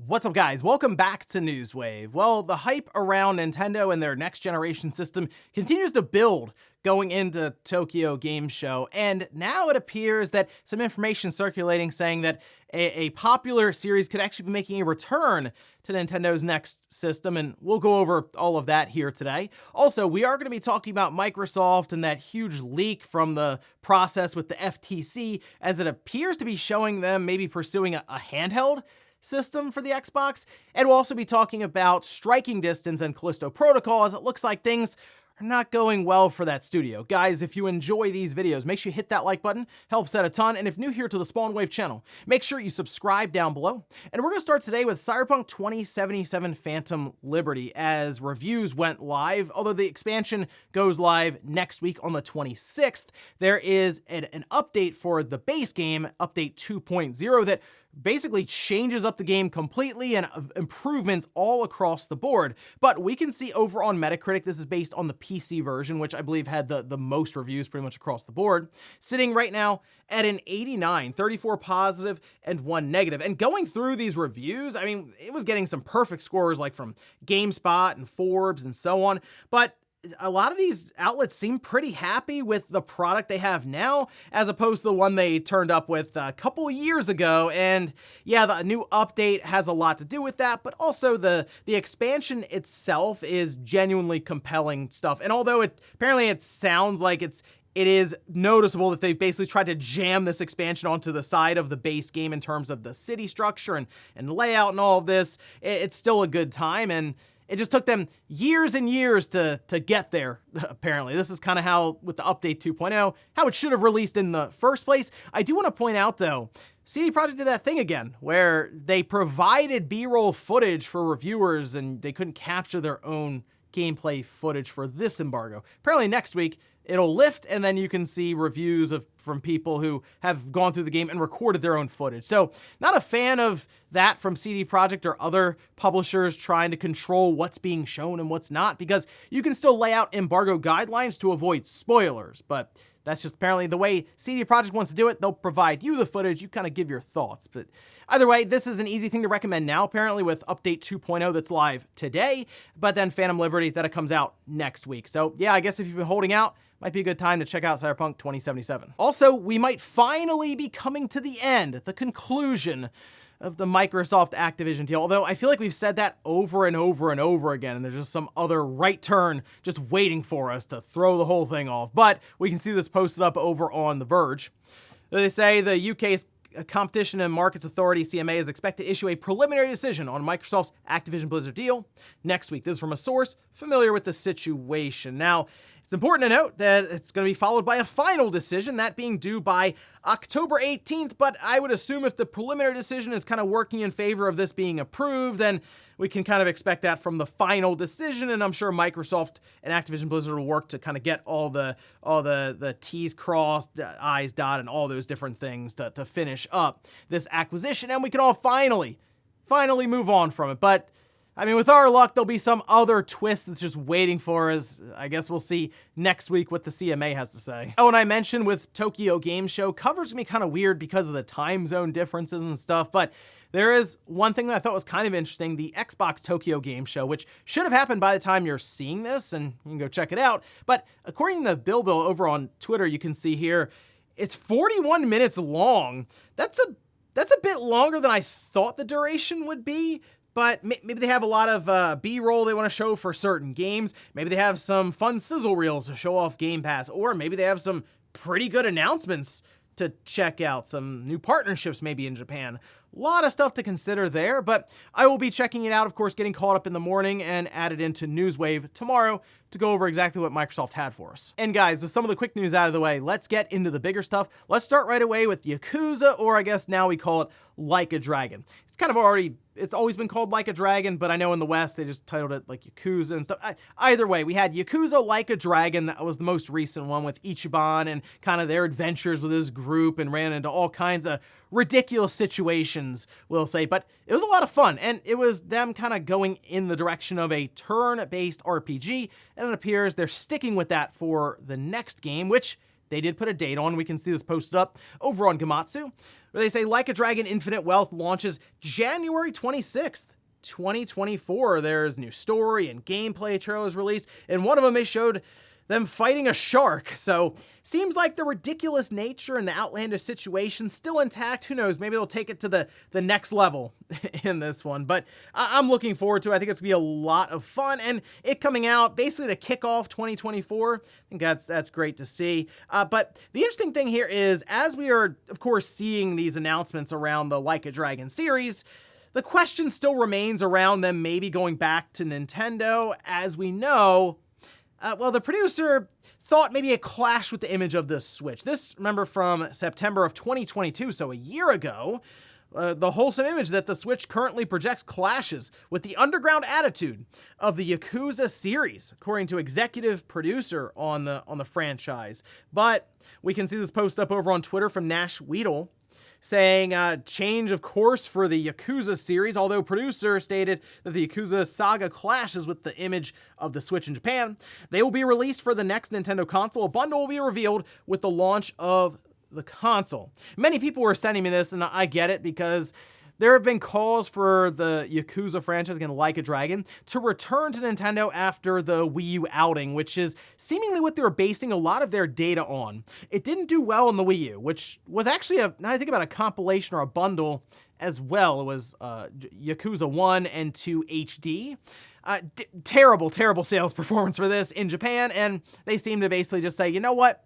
What's up, guys? Welcome back to Newswave. Well, the hype around Nintendo and their next generation system continues to build going into Tokyo Game Show, and now it appears that some information circulating saying that a popular series could actually be making a return to Nintendo's next system, and we'll go over all of that here today. Also, we are going to be talking about Microsoft and that huge leak from the process with the FTC, as it appears to be showing them maybe pursuing a handheld system for the Xbox, and we'll also be talking about striking distance and Callisto Protocol, as it looks like things are not going well for that studio. Guys, if you enjoy these videos, make sure you hit that like button, helps out a ton, and if new here to the Spawn Wave channel, make sure you subscribe down below. And we're going to start today with Cyberpunk 2077 Phantom Liberty, as reviews went live. Although the expansion goes live next week on the 26th, there is an update for the base game, Update 2.0, that basically changes up the game completely and improvements all across the board. But we can see over on Metacritic, this is based on the PC version, which I believe had the most reviews pretty much across the board, sitting right now at an 89, 34 positive and 1 negative. And going through these reviews, I mean, it was getting some perfect scores like from GameSpot and Forbes and so on, but a lot of these outlets seem pretty happy with the product they have now, as opposed to the one they turned up with a couple of years ago. And yeah, the new update has a lot to do with that, but also the expansion itself is genuinely compelling stuff. And although apparently it sounds like it is noticeable that they've basically tried to jam this expansion onto the side of the base game in terms of the city structure and layout and all of this, it's still a good time. And it just took them years and years to get there, apparently. This is kind of how, with the Update 2.0, how it should have released in the first place. I do want to point out, though, CD Projekt did that thing again, where they provided B-roll footage for reviewers, and they couldn't capture their own gameplay footage for this embargo. Apparently next week, it'll lift, and then you can see reviews from people who have gone through the game and recorded their own footage. So, not a fan of that from CD Projekt or other publishers trying to control what's being shown and what's not, because you can still lay out embargo guidelines to avoid spoilers, but that's just apparently the way CD Projekt wants to do it. They'll provide you the footage, you kind of give your thoughts. But either way, this is an easy thing to recommend now, apparently, with Update 2.0 that's live today, but then Phantom Liberty that it comes out next week. So yeah, I guess if you've been holding out, might be a good time to check out Cyberpunk 2077. Also, we might finally be coming to the end, the conclusion of the Microsoft Activision deal, although I feel like we've said that over and over and over again, and there's just some other right turn just waiting for us to throw the whole thing off. But we can see this posted up over on The Verge. They say the UK's Competition and Markets Authority, CMA, is expected to issue a preliminary decision on Microsoft's Activision Blizzard deal next week. This is from a source familiar with the situation. Now, it's important to note that it's going to be followed by a final decision, that being due by October 18th, but I would assume if the preliminary decision is kind of working in favor of this being approved, then we can kind of expect that from the final decision, and I'm sure Microsoft and Activision Blizzard will work to kind of get all the T's crossed, I's dotted, and all those different things to finish up this acquisition, and we can all finally move on from it. But I mean, with our luck, there'll be some other twist that's just waiting for us. I guess we'll see next week what the CMA has to say. Oh, and I mentioned with Tokyo Game Show, coverage can be kind of weird because of the time zone differences and stuff, but there is one thing that I thought was kind of interesting, the Xbox Tokyo Game Show, which should have happened by the time you're seeing this, and you can go check it out. But according to Bill over on Twitter, you can see here, it's 41 minutes long. That's a bit longer than I thought the duration would be. But maybe they have a lot of B-roll they want to show for certain games. Maybe they have some fun sizzle reels to show off Game Pass. Or maybe they have some pretty good announcements to check out. Some new partnerships maybe in Japan. A lot of stuff to consider there, but I will be checking it out, of course, getting caught up in the morning and added into Newswave tomorrow to go over exactly what Microsoft had for us. And guys, with some of the quick news out of the way, let's get into the bigger stuff. Let's start right away with Yakuza, or I guess now we call it Like a Dragon. It's always been called Like a Dragon, but I know in the West they just titled it like Yakuza and stuff. Either way, we had Yakuza Like a Dragon. That was the most recent one with Ichiban and kind of their adventures with his group, and ran into all kinds of ridiculous situations, we'll say. But it was a lot of fun, and it was them kind of going in the direction of a turn-based RPG, and it appears they're sticking with that for the next game, which they did put a date on. We can see this posted up over on Gematsu, where they say Like a Dragon Infinite Wealth launches January 26th. 2024. There's new story and gameplay trailers released, and one of them they showed them fighting a shark. So seems like the ridiculous nature and the outlandish situation still intact. Who knows? Maybe they'll take it to the next level in this one. But I'm looking forward to it. I think it's gonna be a lot of fun, and it coming out basically to kick off 2024. I think that's great to see. But the interesting thing here is, as we are of course seeing these announcements around the Like a Dragon series, the question still remains around them maybe going back to Nintendo. As we know, well, the producer thought maybe it clashed with the image of the Switch. This, remember, from September of 2022, so a year ago, the wholesome image that the Switch currently projects clashes with the underground attitude of the Yakuza series, according to executive producer on the franchise. But we can see this post up over on Twitter from Nash Weedle, saying change of course for the Yakuza series, although producer stated that the Yakuza saga clashes with the image of the Switch in Japan. They will be released for the next Nintendo console. A bundle will be revealed with the launch of the console. Many people were sending me this, and I get it, because there have been calls for the Yakuza franchise, again, Like a Dragon, to return to Nintendo after the Wii U outing, which is seemingly what they were basing a lot of their data on. It didn't do well in the Wii U, which was actually, now I think about a compilation or a bundle as well. It was Yakuza 1 and 2 HD. Terrible sales performance for this in Japan, and they seem to basically just say, you know what?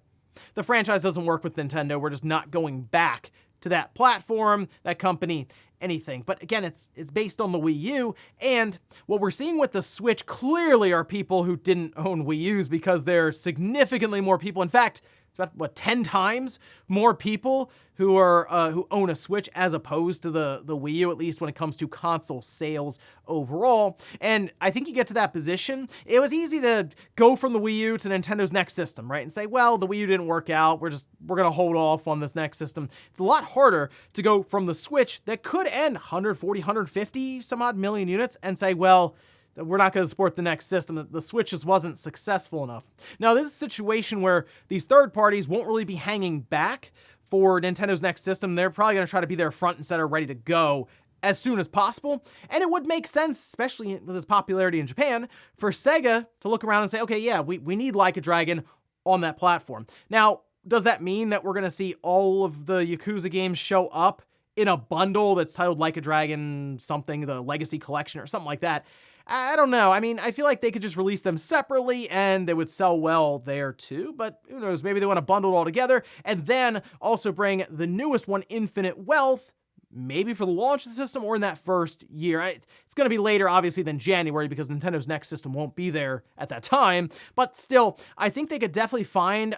The franchise doesn't work with Nintendo. We're just not going back to that platform, that company, anything. But again, it's based on the Wii U, and what we're seeing with the Switch clearly are people who didn't own Wii U's, because there are significantly more people. In fact, it's about 10 times more people who own a Switch as opposed to the Wii U, at least when it comes to console sales overall. And I think you get to that position, it was easy to go from the Wii U to Nintendo's next system, right? And say, well, the Wii U didn't work out, we're gonna hold off on this next system. It's a lot harder to go from the Switch that could end 140, 150 some odd million units and say, well, we're not going to support the next system. The Switch just wasn't successful enough. Now, this is a situation where these third parties won't really be hanging back for Nintendo's next system. They're probably going to try to be there front and center, ready to go as soon as possible. And it would make sense, especially with its popularity in Japan, for Sega to look around and say, okay, yeah, we need Like a Dragon on that platform. Now, does that mean that we're going to see all of the Yakuza games show up in a bundle that's titled Like a Dragon something, the Legacy Collection or something like that? I don't know. I mean, I feel like they could just release them separately and they would sell well there too, but who knows? Maybe they want to bundle it all together and then also bring the newest one, Infinite Wealth, maybe for the launch of the system or in that first year. It's going to be later, obviously, than January, because Nintendo's next system won't be there at that time. But still, I think they could definitely find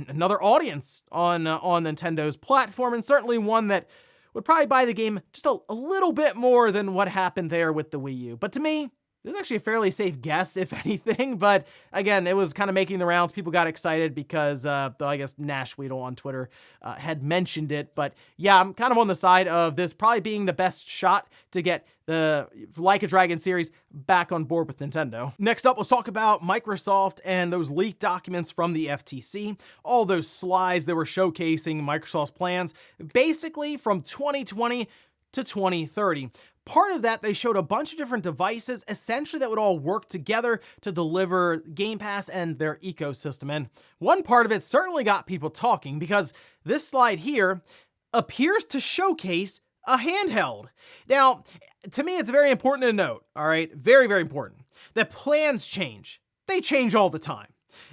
another audience on Nintendo's platform, and certainly one that would probably buy the game just a little bit more than what happened there with the Wii U. But to me, this is actually a fairly safe guess, if anything. But again, it was kind of making the rounds. People got excited because, I guess, Nash Weedle on Twitter had mentioned it. But yeah, I'm kind of on the side of this probably being the best shot to get the Like a Dragon series back on board with Nintendo. Next up, let's talk about Microsoft and those leaked documents from the FTC. All those slides that were showcasing Microsoft's plans, basically from 2020 to 2030. Part of that, they showed a bunch of different devices, essentially, that would all work together to deliver Game Pass and their ecosystem. And one part of it certainly got people talking, because this slide here appears to showcase a handheld. Now, to me, it's very important to note, all right, very, very important, that plans change. They change all the time.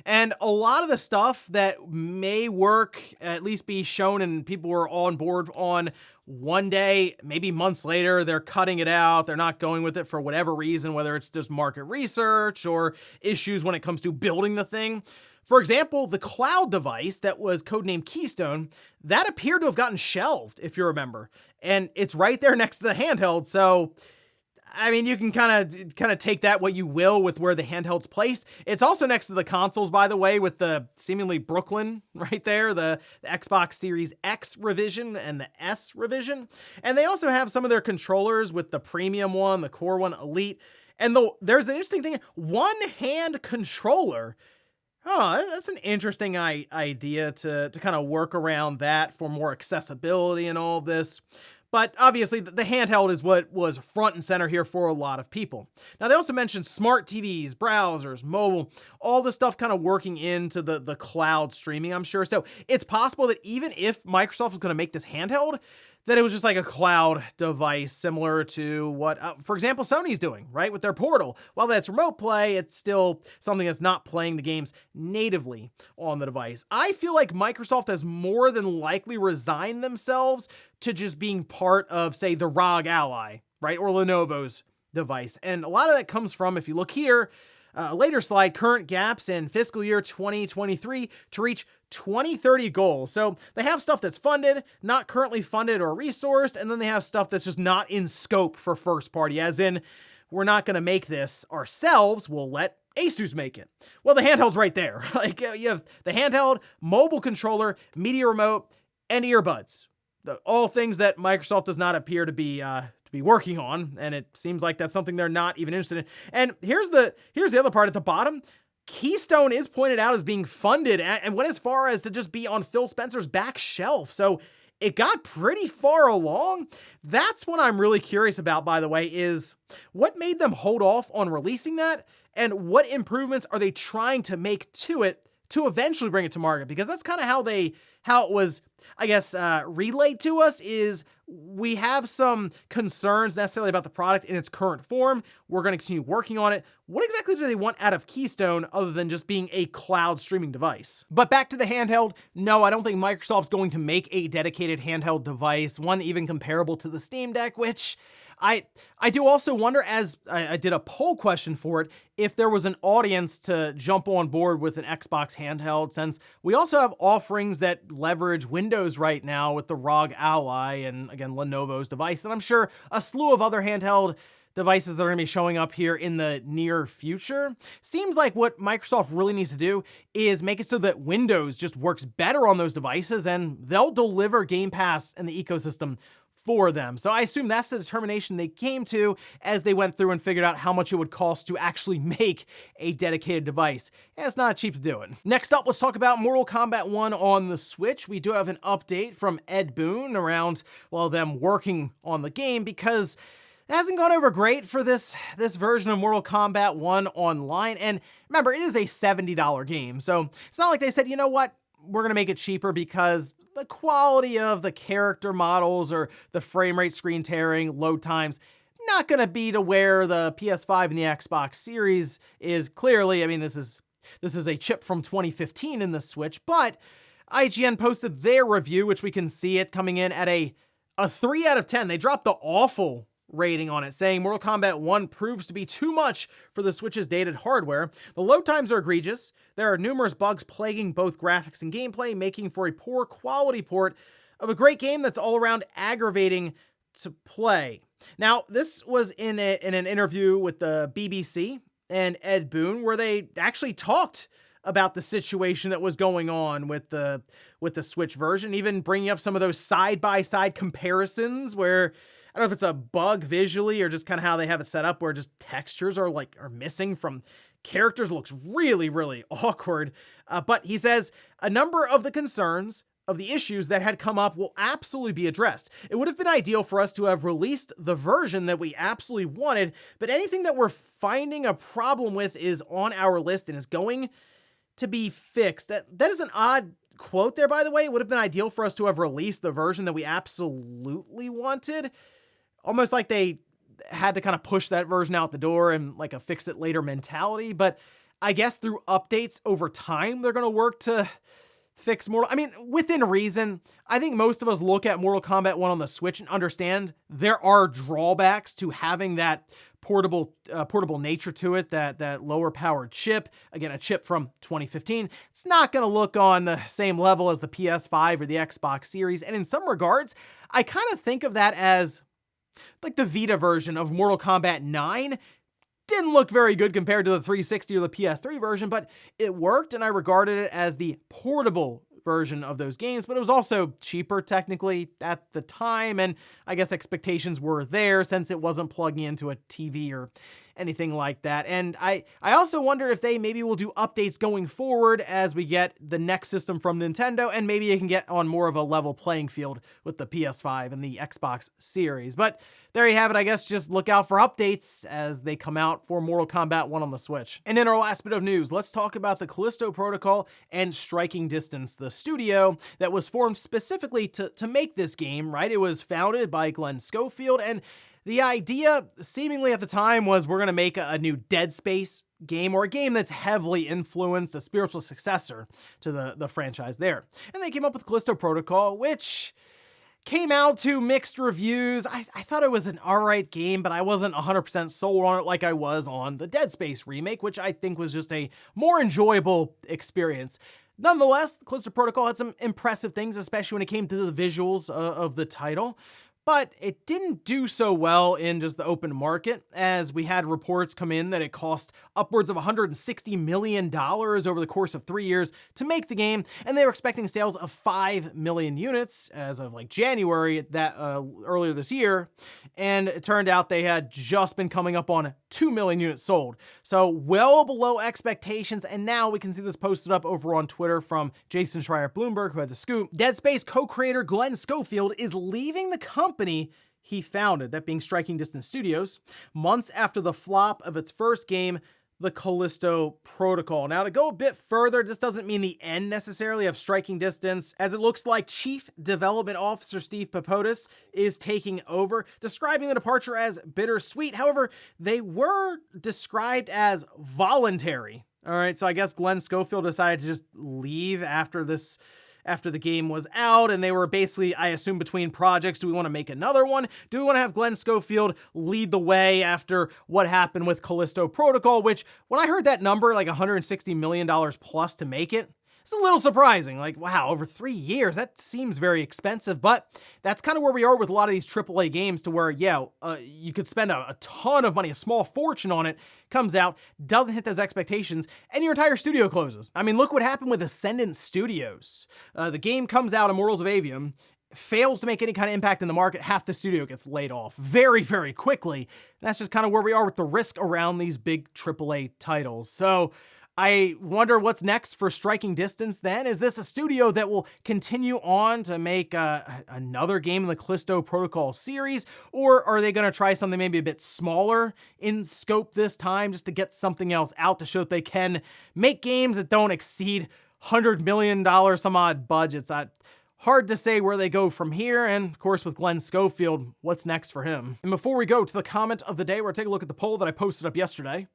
And a lot of the stuff that may work, at least be shown and people were on board on one day, maybe months later, they're cutting it out. They're not going with it for whatever reason, whether it's just market research or issues when it comes to building the thing. For example, the cloud device that was codenamed Keystone, that appeared to have gotten shelved, if you remember. And it's right there next to the handheld, so I mean, you can kind of take that what you will with where the handheld's placed. It's also next to the consoles, by the way, with the seemingly Brooklyn right there, the Xbox Series X revision and the S revision. And they also have some of their controllers with the premium one, the core one, Elite. And there's an interesting thing, one hand controller Oh, that's an interesting idea to kind of work around that for more accessibility and all of this. But obviously, the handheld is what was front and center here for a lot of people. Now, they also mentioned smart TVs, browsers, mobile, all the stuff kind of working into the cloud streaming, I'm sure. So it's possible that even if Microsoft was going to make this handheld, that it was just like a cloud device similar to what, for example, Sony's doing, right, with their Portal. While that's remote play, it's still something that's not playing the games natively on the device. I feel like Microsoft has more than likely resigned themselves to just being part of, say, the ROG Ally, right, or Lenovo's device. And a lot of that comes from, if you look here, a later slide, current gaps in fiscal year 2023 to reach 2030 goals. So they have stuff that's funded, not currently funded or resourced, and then they have stuff that's just not in scope for first party, as in, we're not going to make this ourselves, we'll let Asus make it. Well, the handheld's right there. Like, you have the handheld, mobile controller, media remote, and earbuds. All things that Microsoft does not appear to be working on, and it seems like that's something they're not even interested in. And here's the other part at the bottom. Keystone is pointed out as being funded and went as far as to just be on Phil Spencer's back shelf. So it got pretty far along. That's what I'm really curious about, by the way, is what made them hold off on releasing that, and what improvements are they trying to make to it to eventually bring it to market? Because that's kind of how it was, I guess, relayed to us, is we have some concerns necessarily about the product in its current form. We're going to continue working on it. What exactly do they want out of Keystone other than just being a cloud streaming device? But back to the handheld, no, I don't think Microsoft's going to make a dedicated handheld device, one even comparable to the Steam Deck, which I do also wonder, as I did a poll question for it, if there was an audience to jump on board with an Xbox handheld, since we also have offerings that leverage Windows right now with the ROG Ally and, again, Lenovo's device, and I'm sure a slew of other handheld devices that are going to be showing up here in the near future. Seems like what Microsoft really needs to do is make it so that Windows just works better on those devices, and they'll deliver Game Pass and the ecosystem for them. So I assume that's the determination they came to as they went through and figured out how much it would cost to actually make a dedicated device. And it's not cheap to do it. Next up, let's talk about Mortal Kombat 1 on the Switch. We do have an update from Ed Boon around, well, them working on the game, because it hasn't gone over great for this version of Mortal Kombat 1 online. And remember, it is a $70 game. So it's not like they said, you know what, we're going to make it cheaper because the quality of the character models or the frame rate, screen tearing, load times, not going to be to where the PS5 and the Xbox Series is. Clearly, I mean, this is a chip from 2015 in the Switch, but IGN posted their review, which we can see it coming in at a 3 out of 10. They dropped the awful rating on it, saying Mortal Kombat 1 proves to be too much for the Switch's dated hardware. The load times are egregious. There are numerous bugs plaguing both graphics and gameplay, making for a poor quality port of a great game that's all around aggravating to play. Now, this was in an interview with the BBC and Ed Boon, where they actually talked about the situation that was going on with the Switch version, even bringing up some of those side-by-side comparisons where, I don't know if it's a bug visually or just kind of how they have it set up, where just textures are missing from characters. It looks really, really awkward. But he says a number of the concerns of the issues that had come up will absolutely be addressed. It would have been ideal for us to have released the version that we absolutely wanted, but anything that we're finding a problem with is on our list and is going to be fixed. That is an odd quote there, by the way. It would have been ideal for us to have released the version that we absolutely wanted. Almost like they had to kind of push that version out the door and like a fix it later mentality. But I guess through updates over time, they're going to work to fix Mortal. I mean, within reason. I think most of us look at Mortal Kombat 1 on the Switch and understand there are drawbacks to having that portable nature to it, that lower powered chip. Again, a chip from 2015. It's not going to look on the same level as the PS5 or the Xbox Series. And in some regards, I kind of think of that as like the Vita version of Mortal Kombat 9. Didn't look very good compared to the 360 or the PS3 version, but it worked, and I regarded it as the portable version of those games, but it was also cheaper technically at the time, and I guess expectations were there since it wasn't plugging into a TV or anything like that. And I also wonder if they maybe will do updates going forward as we get the next system from Nintendo, and maybe it can get on more of a level playing field with the PS5 and the Xbox Series. But there you have it. I guess just look out for updates as they come out for Mortal Kombat 1 on the Switch. And in our last bit of news, let's talk about the Callisto Protocol and Striking Distance, the studio that was formed specifically to make this game, right? It was founded by Glen Schofield, and the idea, seemingly at the time, was we're going to make a new Dead Space game, or a game that's heavily influenced, a spiritual successor to the franchise there. And they came up with Callisto Protocol, which came out to mixed reviews. I thought it was an alright game, but I wasn't 100% sold on it like I was on the Dead Space remake, which I think was just a more enjoyable experience. Nonetheless, Callisto Protocol had some impressive things, especially when it came to the visuals of the title. But it didn't do so well in just the open market, as we had reports come in that it cost upwards of $160 million over the course of 3 years to make the game, and they were expecting sales of 5 million units as of like January earlier this year, and it turned out they had just been coming up on 2 million units sold. So well below expectations, and now we can see this posted up over on Twitter from Jason Schreier at Bloomberg, who had the scoop. Dead Space co-creator Glen Schofield is leaving the company he founded, that being Striking Distance Studios, months after the flop of its first game, the Callisto Protocol. Now, to go a bit further, this doesn't mean the end necessarily of Striking Distance, as it looks like Chief Development Officer Steve Papotis is taking over, describing the departure as bittersweet. However, they were described as voluntary. All right, so I guess Glen Schofield decided to just leave after the game was out, and they were basically, I assume, between projects. Do we want to make another one? Do we want to have Glen Schofield lead the way after what happened with Callisto Protocol, which, when I heard that number, like $160 million plus to make it, it's a little surprising. Like, wow, over 3 years, that seems very expensive, but that's kind of where we are with a lot of these AAA games, to where, yeah, you could spend a ton of money, a small fortune on it, comes out, doesn't hit those expectations, and your entire studio closes. I mean, look what happened with Ascendant Studios. The game comes out, Immortals of Avium, fails to make any kind of impact in the market, half the studio gets laid off very, very quickly. That's just kind of where we are with the risk around these big AAA titles. So I wonder what's next for Striking Distance then. Is this a studio that will continue on to make another game in the Callisto Protocol series, or are they going to try something maybe a bit smaller in scope this time, just to get something else out to show that they can make games that don't exceed $100 million some odd budgets? Hard to say where they go from here, and of course with Glen Schofield, what's next for him? And before we go to the comment of the day, we're taking a look at the poll that I posted up yesterday,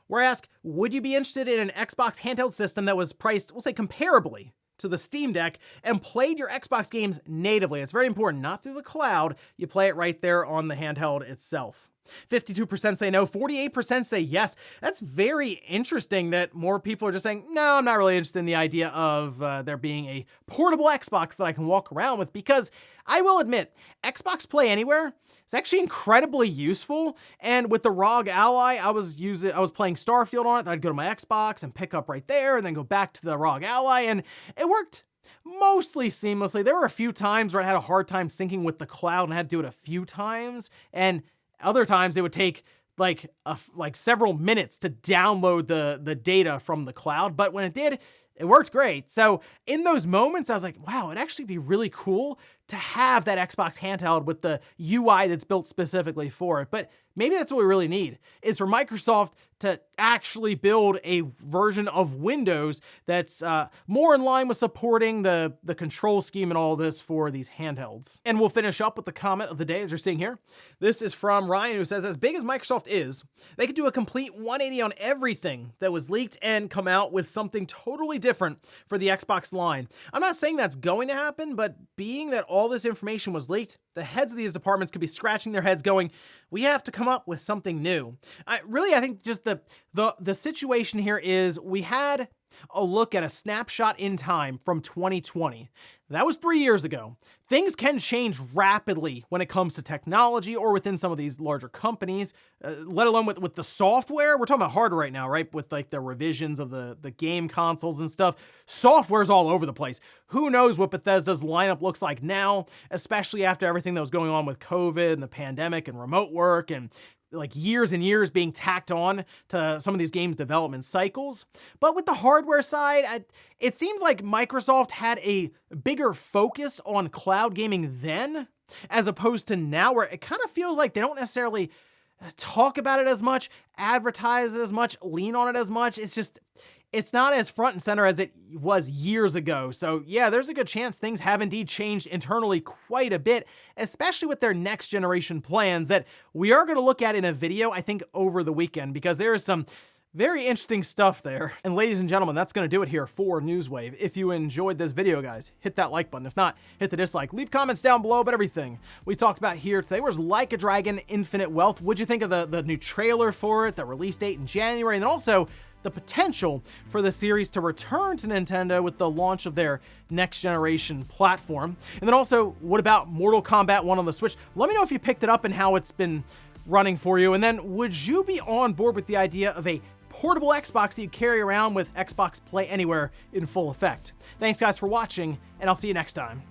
where I asked, would you be interested in an Xbox handheld system that was priced, we'll say comparably to the Steam Deck, and played your Xbox games natively? It's very important, not through the cloud, you play it right there on the handheld itself. 52% say no, 48% say yes. That's very interesting that more people are just saying, no, I'm not really interested in the idea of there being a portable Xbox that I can walk around with, because I will admit, Xbox Play Anywhere is actually incredibly useful. And with the ROG Ally, I was playing Starfield on it. I'd go to my Xbox and pick up right there, and then go back to the ROG Ally, and it worked mostly seamlessly. There were a few times where I had a hard time syncing with the cloud, and I had to do it a few times, and other times it would take like several minutes to download the data from the cloud, but when it did, it worked great. So in those moments, I was like, wow, it'd actually be really cool to have that Xbox handheld with the UI that's built specifically for it. But maybe that's what we really need, is for Microsoft to actually build a version of Windows that's more in line with supporting the control scheme and all this for these handhelds. And we'll finish up with the comment of the day, as you're seeing here. This is from Ryan, who says, as big as Microsoft is, they could do a complete 180 on everything that was leaked and come out with something totally different for the Xbox line. I'm not saying that's going to happen, but being that all this information was leaked, the heads of these departments could be scratching their heads going, we have to come up with something new. I think just the situation here is, we had a look at a snapshot in time from 2020. That was 3 years ago. Things can change rapidly when it comes to technology or within some of these larger companies, let alone with the software. We're talking about hardware right now, right? With like the revisions of the game consoles and stuff. Software's all over the place. Who knows what Bethesda's lineup looks like now, especially after everything that was going on with COVID and the pandemic and remote work, and like years and years being tacked on to some of these games development cycles. But with the hardware side, it seems like Microsoft had a bigger focus on cloud gaming then, as opposed to now, where it kind of feels like they don't necessarily talk about it as much, advertise it as much, lean on it as much. It's not as front and center as it was years ago. So yeah, there's a good chance things have indeed changed internally quite a bit, especially with their next generation plans that we are going to look at in a video, I think, over the weekend, because there is some very interesting stuff there. And ladies and gentlemen, that's going to do it here for Newswave. If you enjoyed this video, guys, hit that like button. If not, hit the dislike. Leave comments down below about everything we talked about here today. Was Like a Dragon Infinite Wealth? What'd you think of the new trailer for it, the release date in January, and then also the potential for the series to return to Nintendo with the launch of their next generation platform? And then also, what about Mortal Kombat 1 on the Switch? Let me know if you picked it up and how it's been running for you. And then, would you be on board with the idea of a portable Xbox that you carry around with Xbox Play Anywhere in full effect? Thanks guys for watching, and I'll see you next time.